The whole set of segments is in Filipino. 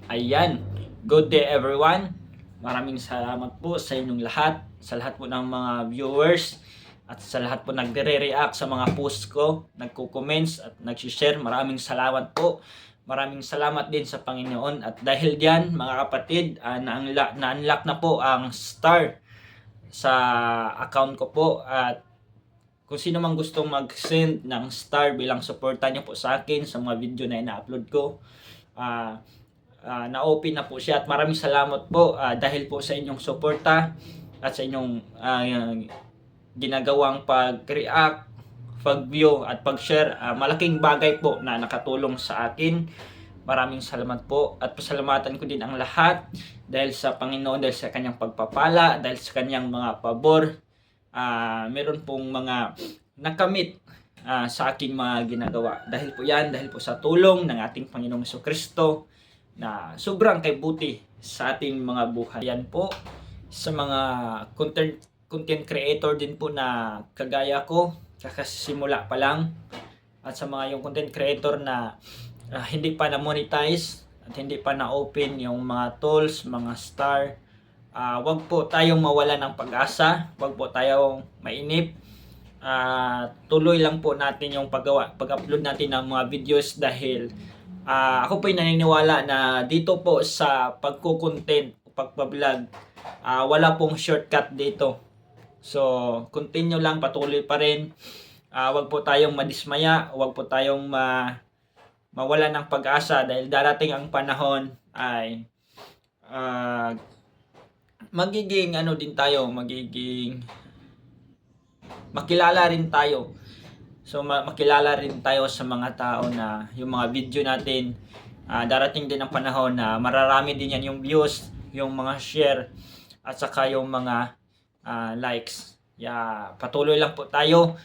Ayan, good day everyone. Maraming salamat po sa inyong lahat, sa lahat po ng mga viewers, at sa lahat po nagre-react sa mga post ko, nagko-comments at nag-share. Maraming salamat po. Maraming salamat din sa Panginoon. At dahil diyan, mga kapatid, na-unlock na po ang star sa account ko po. At kung sino mang gustong mag-send ng star bilang suporta niyo po sa akin sa mga video na ina-upload ko, na-open na po siya. At maraming salamat po dahil po sa inyong suporta at sa inyong ginagawang pag-react, pag-view at pag-share. Malaking bagay po na nakatulong sa akin. Maraming salamat po, at pasalamatan ko din ang lahat dahil sa Panginoon, dahil sa kanyang pagpapala, dahil sa kanyang mga pabor. Meron pong mga nakamit sa aking mga ginagawa. Dahil po yan, dahil po sa tulong ng ating Panginoong Jesucristo na sobrang kaibuti sa ating mga buhay. Yan po sa mga content creator din po na kagaya ko, kakasimula pa lang, at sa mga yung content creator na hindi pa na-monetize at hindi pa na-open yung mga tools, mga star. Wag po tayong mawala ng pag-asa, wag po tayong mainip. Tuloy lang po natin yung pag-upload natin ng mga videos, dahil ako po ay naniniwala na dito po sa pagko-content, pagpa-vlog, wala pong shortcut dito. So, continue lang, patuloy pa rin. Wag po tayong madismaya, wag po tayong mawala ng pag-asa, dahil darating ang panahon ay magiging makilala rin tayo. So makilala rin tayo sa mga tao na yung mga video natin, darating din ang panahon na mararami din yan yung views, yung mga share, at saka yung mga likes. Patuloy lang po tayo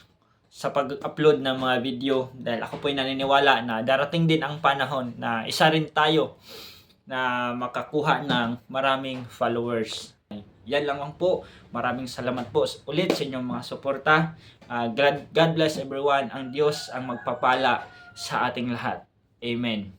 sa pag-upload ng mga video, dahil ako po ay naniniwala na darating din ang panahon na isa rin tayo na makakuha ng maraming followers. Yan lang po. Maraming salamat po ulit sa inyong mga suporta. God bless everyone. Ang Diyos ang magpapala sa ating lahat. Amen.